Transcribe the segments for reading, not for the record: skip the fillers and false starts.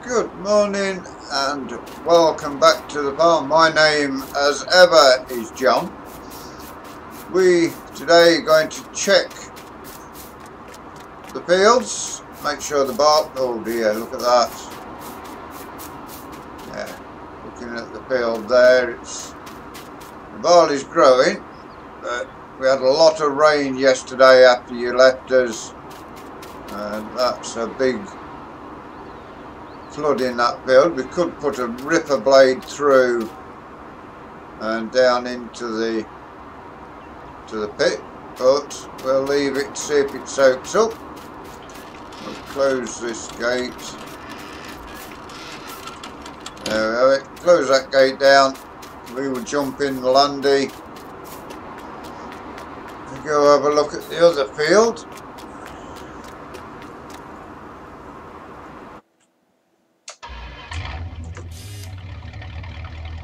Good morning and welcome back to the farm. My name as ever is John. We today are going to check the fields, make sure the bark, oh dear, look at that. Yeah, looking at the field there, the barley's growing, but we had a lot of rain yesterday after you left us, and that's a big flood in that field. We could put a ripper blade through and down into the pit, but we'll leave it to see if it soaks up. We'll close this gate. There we have it. Close that gate down. We will jump in the landy and go have a look at the other field.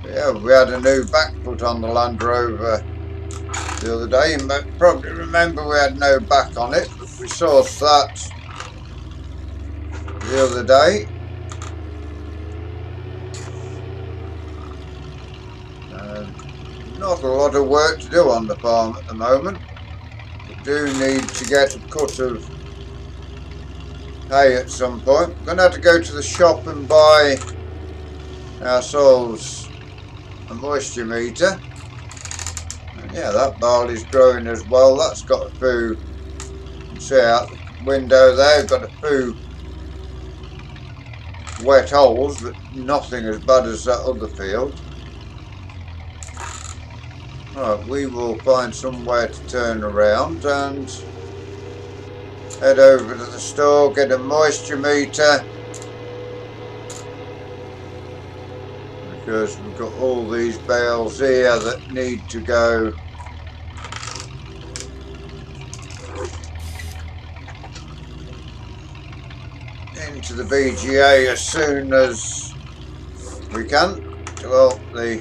Yeah, we had a new back put on the Land Rover the other day. You might probably remember we had no back on it, but we sourced that the other day. Not a lot of work to do on the farm at the moment. We do need to get a cut of hay at some point. We're going to have to go to the shop and buy ourselves a moisture meter. And yeah, that barley's growing as well. That's got a few, you can see out the window there, got a few wet holes, but nothing as bad as that other field. Right, we will find somewhere to turn around and head over to the store, get a moisture meter, because we've got all these bales here that need to go into the VGA as soon as we can to help the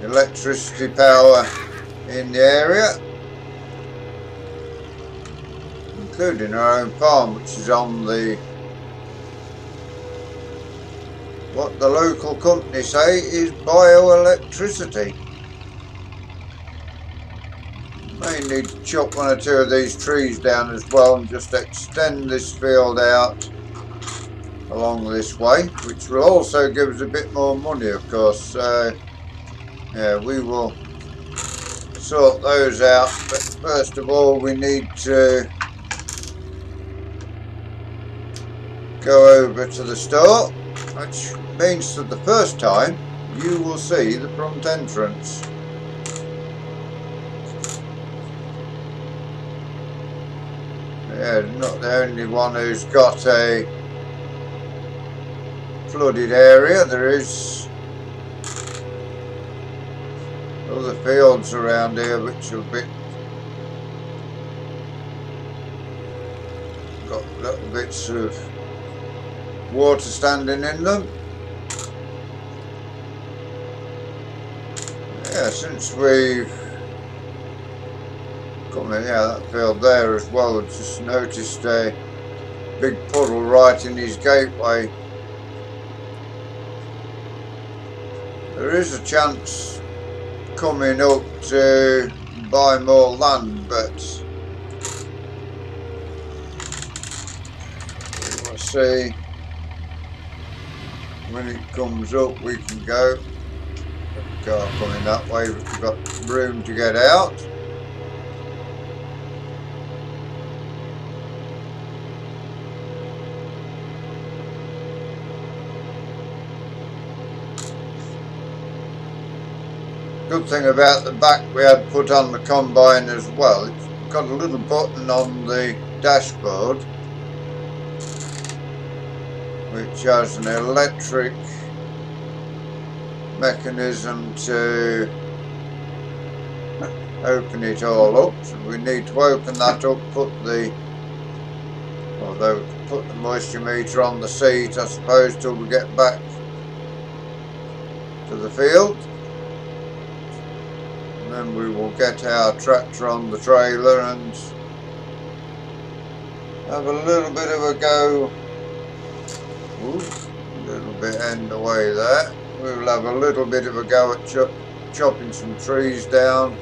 electricity power in the area, including our own farm, which is on the, what the local company say is bioelectricity. May need to chop one or two of these trees down as well and just extend this field out along this way, which will also give us a bit more money, of course. Yeah, we will sort those out, but first of all we need to go over to the store, which means that the first time you will see the front entrance. Yeah, not the only one who's got a flooded area. There is other fields around here which are a bit, got little bits of water standing in them. Yeah, since we've come in, yeah, that field there as well, I've just noticed a big puddle right in his gateway. There is a chance coming up to buy more land, but we will see when it comes up. We can go. The car coming that way, we've got room to get out. Good thing about the back we had put on the combine as well, it's got a little button on the dashboard which has an electric mechanism to open it all up. So we need to open that up, put the moisture meter on the seat, I suppose, till we get back to the field. And then we will get our tractor on the trailer and have a little bit of a go Ooh, a little bit end away there. We'll have a little bit of a go at chopping some trees down.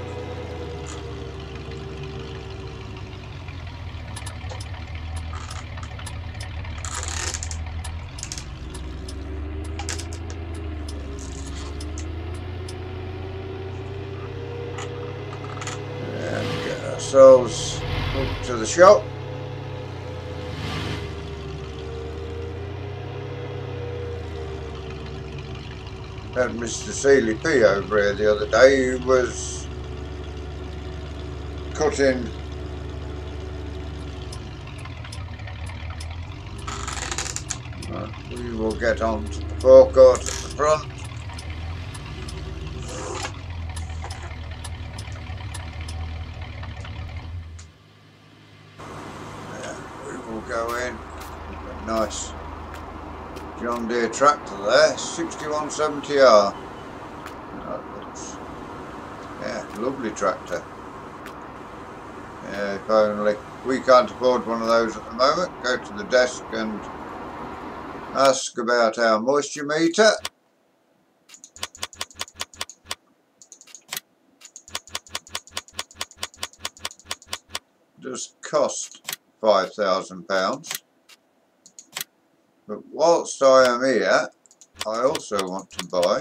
And get ourselves up to the shop. Had Mr. Seeley P over here the other day. He was cutting we will get on to the forecourt at the front. We will go in. Nice John Deere tractor there, 6170R. That looks, yeah, lovely tractor. Yeah, if only we can't afford one of those at the moment. Go to the desk and ask about our moisture meter. It does cost £5,000. But whilst I am here, I also want to buy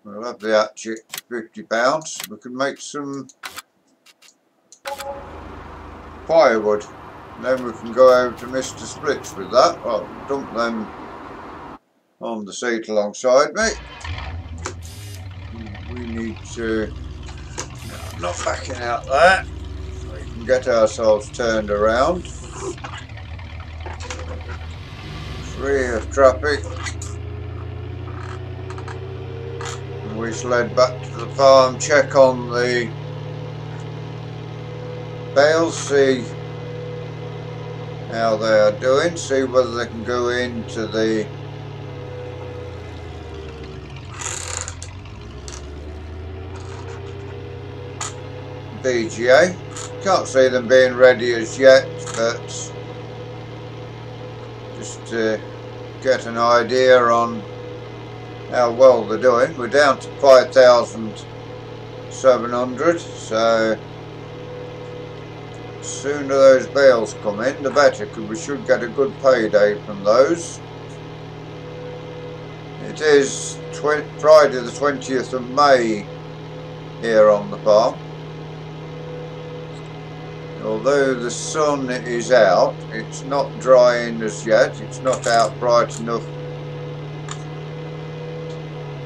we'll have the hatchet, £50. We can make some firewood. And then we can go over to Mr. Splits with that. I'll dump them on the seat alongside me. We need to, no, I'm not backing out there. We can get ourselves turned around. Free of traffic. And we shall head back to the farm, check on the bales, see how they are doing, see whether they can go into the BGA. Can't see them being ready as yet, but just to get an idea on how well they're doing. We're down to 5,700, so the sooner those bales come in the better, because we should get a good payday from those. It is Friday the 20th of May here on the farm. Although the sun is out, it's not drying as yet. It's not out bright enough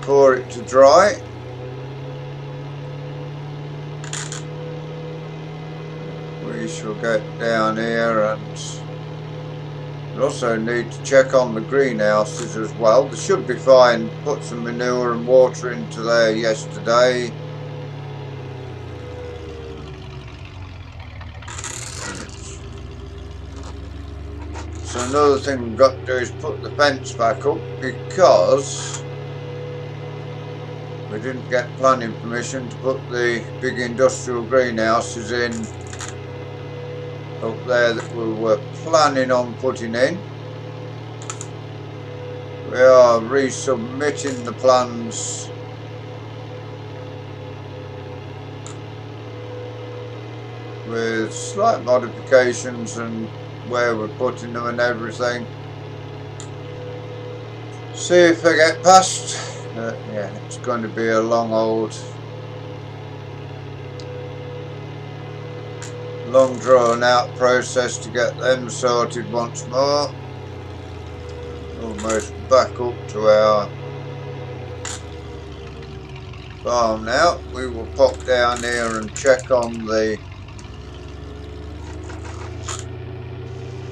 for it to dry. We shall get down here, and we also need to check on the greenhouses as well. They should be fine. Put some manure and water into there yesterday. So another thing we've got to do is put the fence back up, because we didn't get planning permission to put the big industrial greenhouses in up there that we were planning on putting in. We are resubmitting the plans with slight modifications and where we're putting them and everything. See if I get past. Yeah, it's going to be a long drawn out process to get them sorted once more. Almost back up to our farm now. We will pop down here and check on the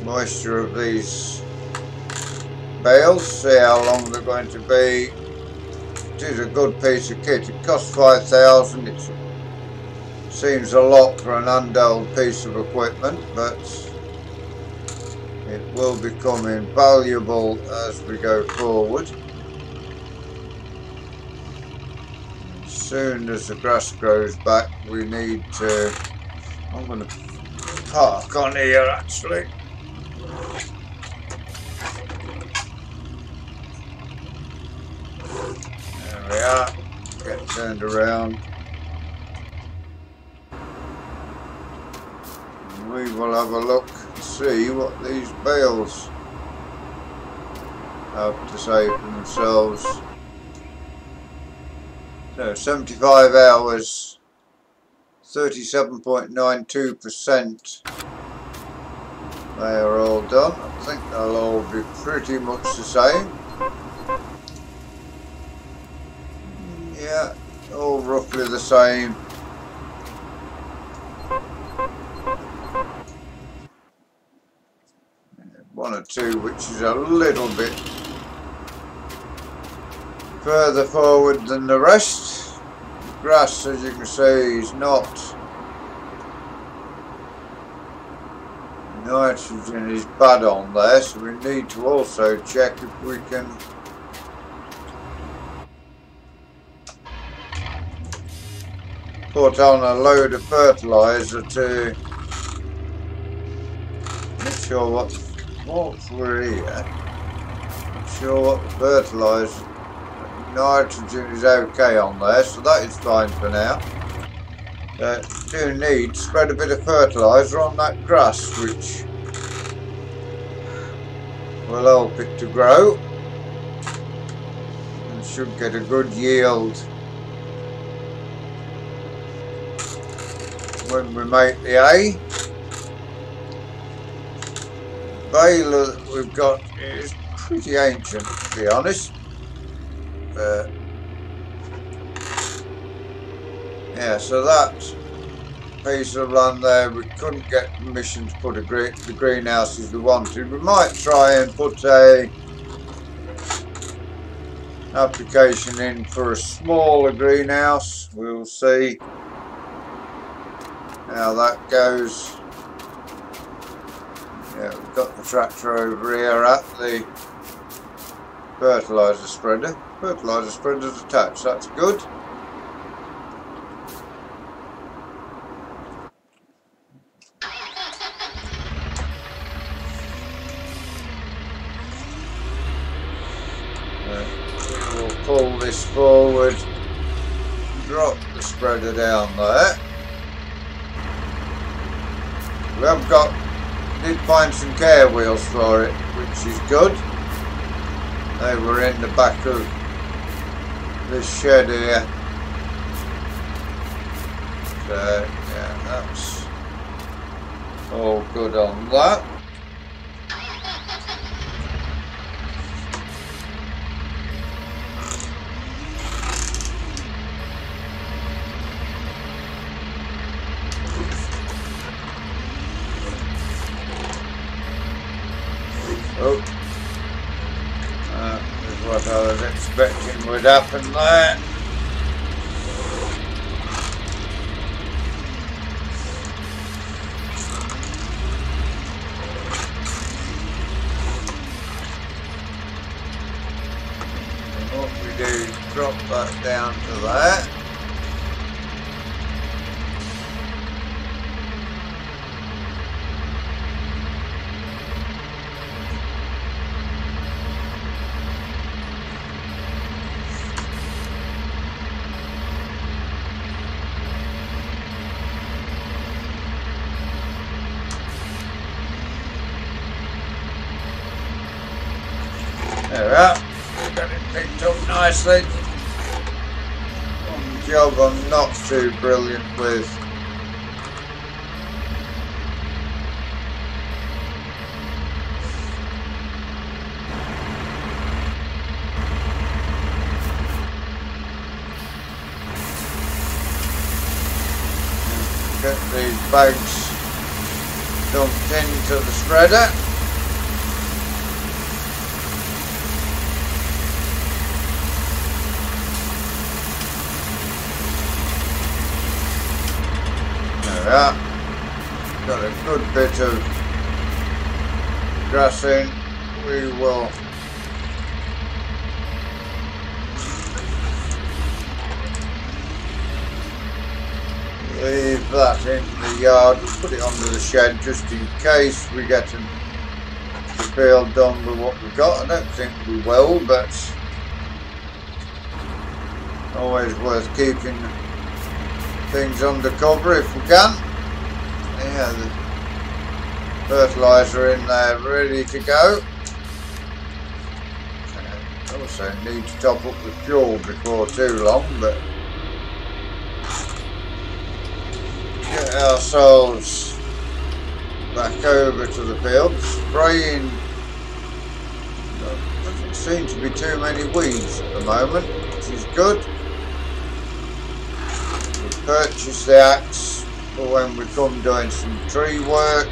moisture of these bales, see how long they're going to be. It is a good piece of kit. It costs 5,000. It seems a lot for an undulled piece of equipment, but it will become invaluable as we go forward. As soon as the grass grows back, we need to I'm going to park on here actually. There we are. Get turned around. And we will have a look and see what these bales have to say for themselves. So 75 hours, 37.92%. They are all done. I think they'll all be pretty much the same. Yeah, all roughly the same. One or two which is a little bit further forward than the rest. The grass, as you can see, is not. Nitrogen is bad on there, so we need to also check if we can put on a load of fertiliser to make sure what faults were here. Make sure what the fertiliser nitrogen is okay on there, so that is fine for now. Do need to spread a bit of fertiliser on that grass, which will help it to grow and should get a good yield when we make the hay. The baler that we've got is pretty ancient, to be honest. Yeah, so that piece of land there, we couldn't get permission to put the greenhouses we wanted. We might try and put a application in for a smaller greenhouse. We'll see how that goes. Yeah, we've got the tractor over here at the fertiliser spreader. Fertiliser spreader's attached, that's good. We'll pull this forward, drop the spreader down there. We did find some care wheels for it, which is good. They were in the back of this shed here. So yeah, that's all good on that. Oh, that is what I was expecting would happen there. And what we do is drop that down to there. There we are, got it picked up nicely. One job I'm not too brilliant with. Get these bags dumped into the spreader. Yeah, got a good bit of grass in. We will leave that in the yard. We'll put it under the shed just in case we get the field done with what we've got. I don't think we will, but always worth keeping things under cover if we can. Yeah, the fertiliser in there ready to go. Also need to top up the fuel before too long, but get ourselves back over to the field. Spraying, doesn't seem to be too many weeds at the moment, which is good. We purchased the axe for when we come doing some tree work,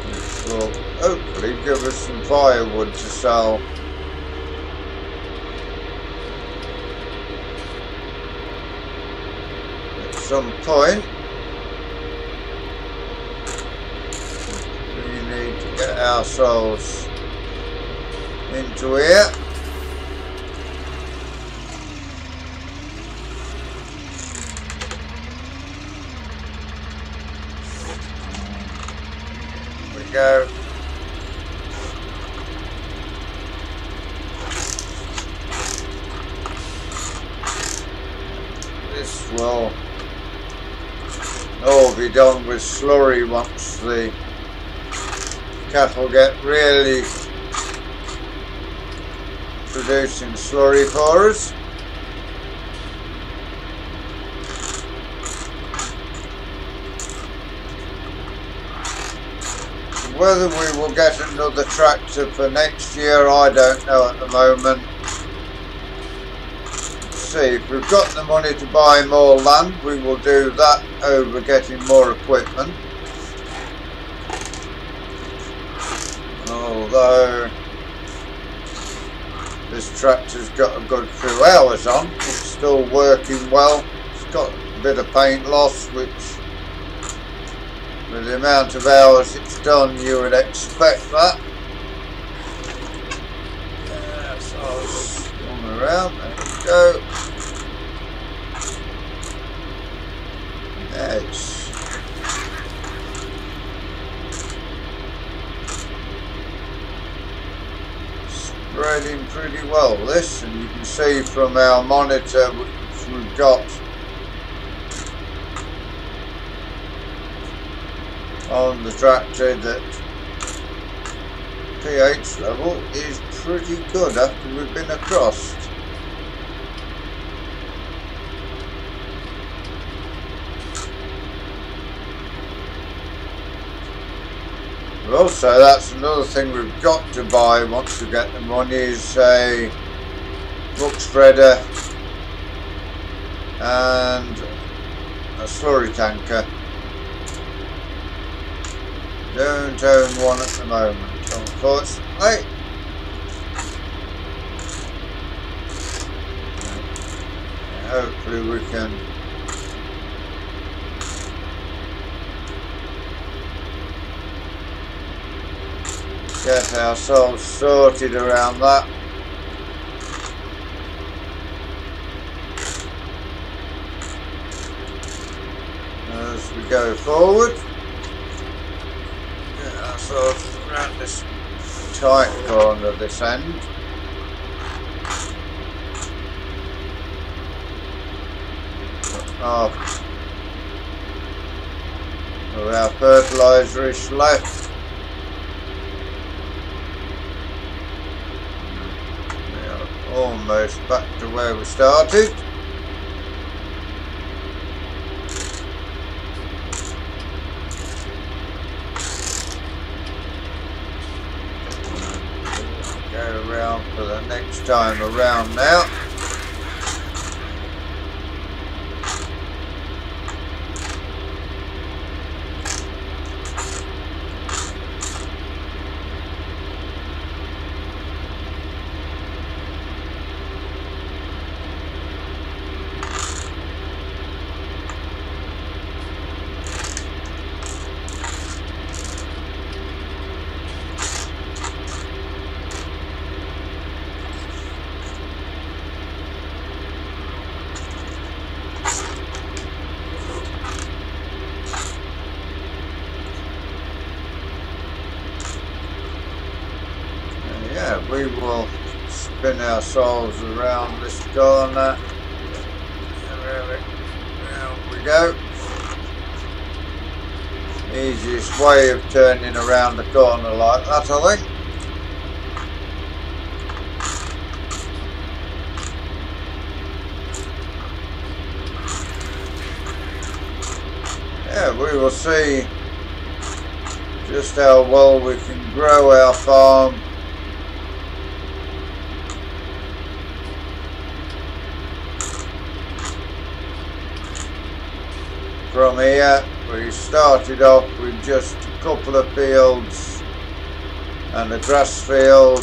which will hopefully give us some firewood to sell. At some point we need to get ourselves into here. Here we go. This will all be done with slurry once the cattle get really producing slurry for us. Whether we will get another tractor for next year, I don't know at the moment. See, if we've got the money to buy more land, we will do that over getting more equipment. Although this tractor's got a good few hours on, it's still working well. It's got a bit of paint loss, which with the amount of hours it's done, you would expect that. Yeah, so I'll swing around, there we go. Yeah, it's spreading pretty well, this, and you can see from our monitor which we've got on the tractor that pH level is pretty good after we've been across. Also, that's another thing we've got to buy once we get the money, is a book spreader and a slurry tanker. Don't own one at the moment, unfortunately. Hopefully we can get ourselves sorted around that. As we go forward, get ourselves around this tight corner of this end. Half of our fertiliser is left. Almost back to where we started. Go around for the next time around now. we will spin ourselves around this corner. There we go. Easiest way of turning around the corner like that, I think. Yeah, we will see just how well we can grow our farm. From here, we started off with just a couple of fields and a grass field,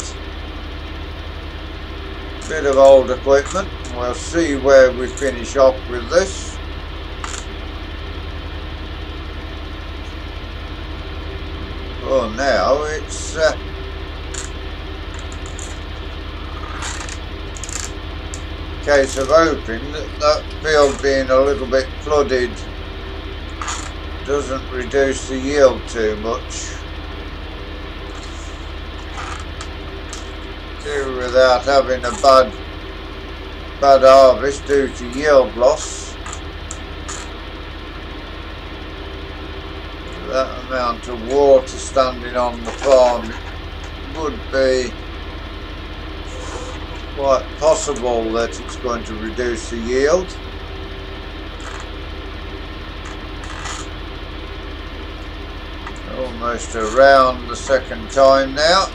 bit of old equipment. We'll see where we finish off with this. Well, now it's case of hoping that that field being a little bit flooded doesn't reduce the yield too much. Do without having a bad harvest due to yield loss. That amount of water standing on the farm would be quite possible that it's going to reduce the yield. Almost around the second time now.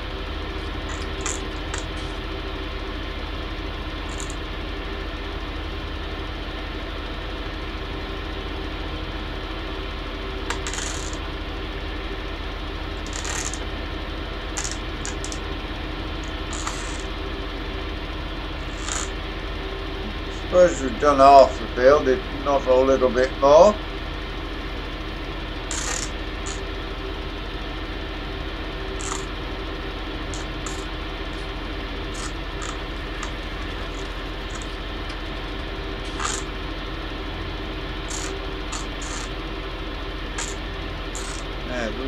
I suppose we've done half the field, if not a little bit more.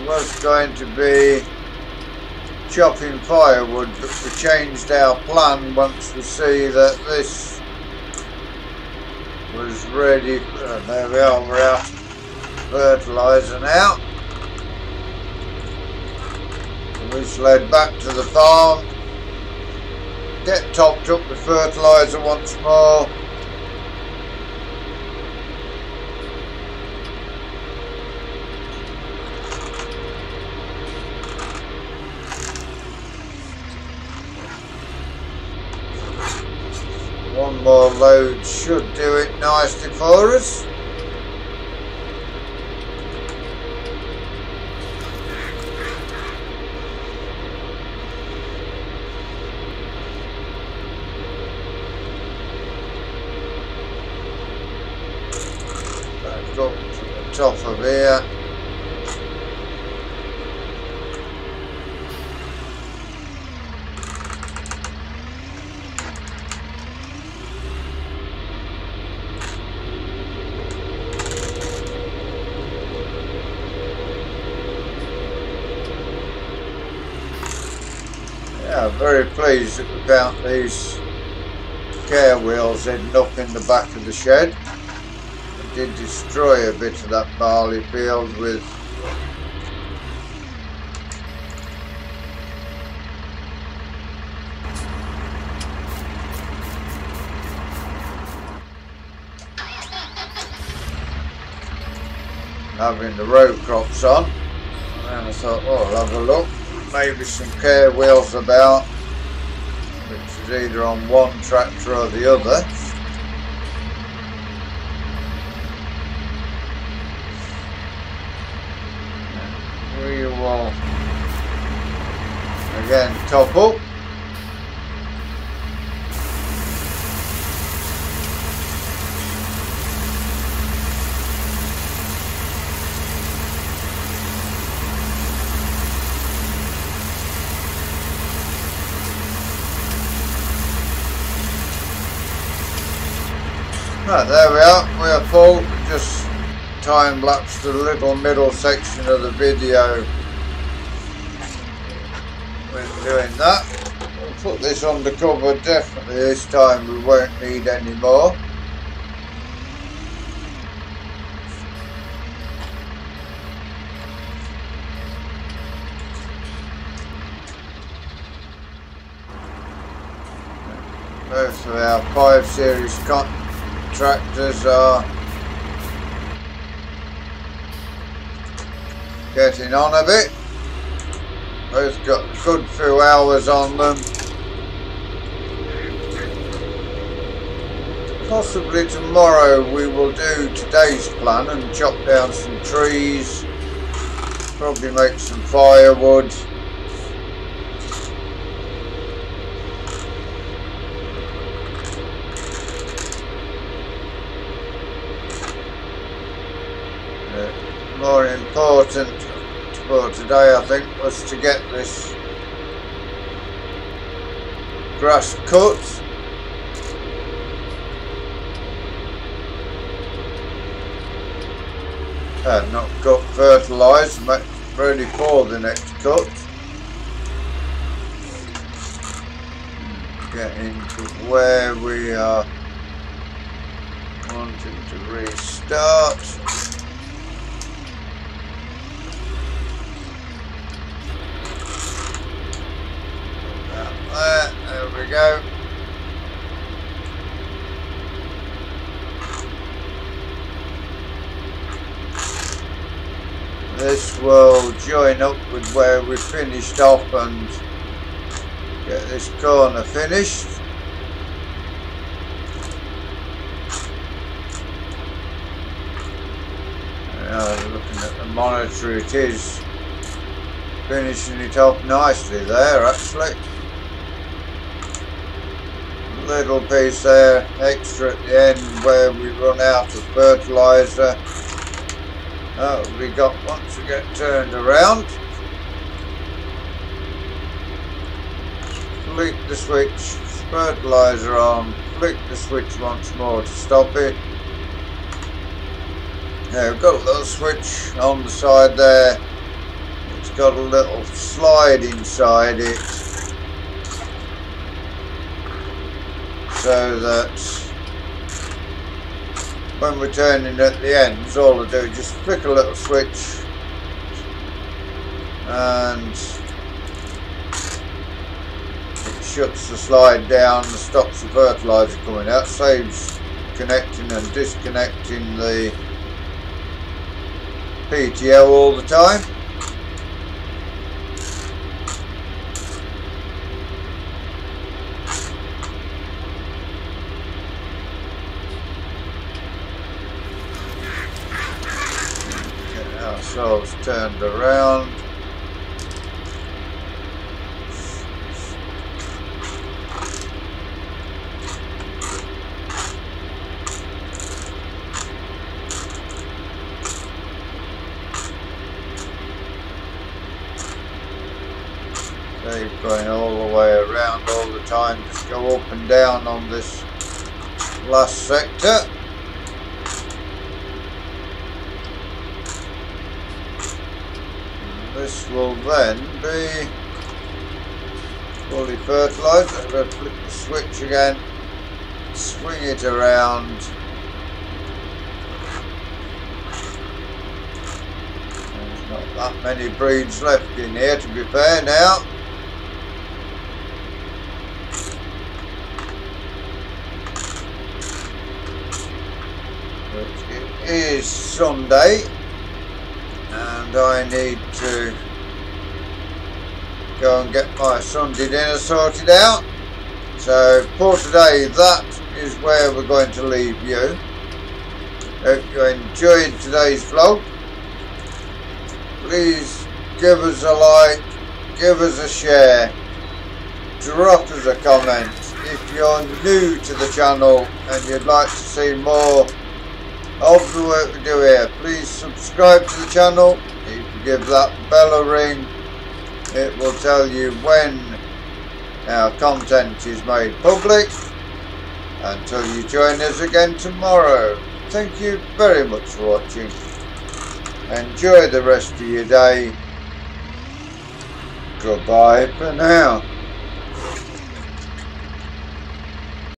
Was going to be chopping firewood, but we changed our plan once we see that this was ready. There we are, we're out fertiliser now. We shall head back to the farm, get topped up with fertiliser once more. One more load should do it nicely for us. Back up to the top of here. Yeah, very pleased that we found these care wheels heading up in the back of the shed. It did destroy a bit of that barley field with having the row crops on. And I thought, oh, I'll have a look. Maybe some care wheels about, which is either on one tractor or the other. We will again top up. Right, there we are, we are full. Just time-lapsed the little middle section of the video when doing that. put this under cover. Definitely this time we won't need any more. Both of our 5 Series tractors are getting on a bit. Both got a good few hours on them. Possibly tomorrow we will do today's plan and chop down some trees, probably make some firewood. More important for today, I think, was to get this grass cut. Not got fertilised, ready for the next cut. Getting to where we are wanting to restart. There we go. This will join up with where we finished off and get this corner finished. Looking at the monitor, it is finishing it off nicely there actually. Little piece there extra at the end where we run out of fertiliser. That will be got once we get turned around. Flick the switch, fertiliser on, flick the switch once more to stop it. Yeah, we've got a little switch on the side there. It's got a little slide inside it, so that when we're turning at the ends, all I do is just flick a little switch and it shuts the slide down and stops the fertiliser coming out, saves connecting and disconnecting the PTO all the time. Ourselves turned around. They're going all the way around all the time, just go up and down on this last sector. This will then be fully fertilised. I'm going to flip the switch again, swing it around. There's not that many breeds left in here, to be fair now. But it is Sunday. And I need to go and get my Sunday dinner sorted out. So for today, that is where we're going to leave you. Hope you enjoyed today's vlog. Please give us a like, give us a share, drop us a comment. If you're new to the channel and you'd like to see more of the work we do here, please subscribe to the channel. If you give that bell a ring, it will tell you when our content is made public. Until you join us again tomorrow, thank you very much for watching. Enjoy the rest of your day. Goodbye for now.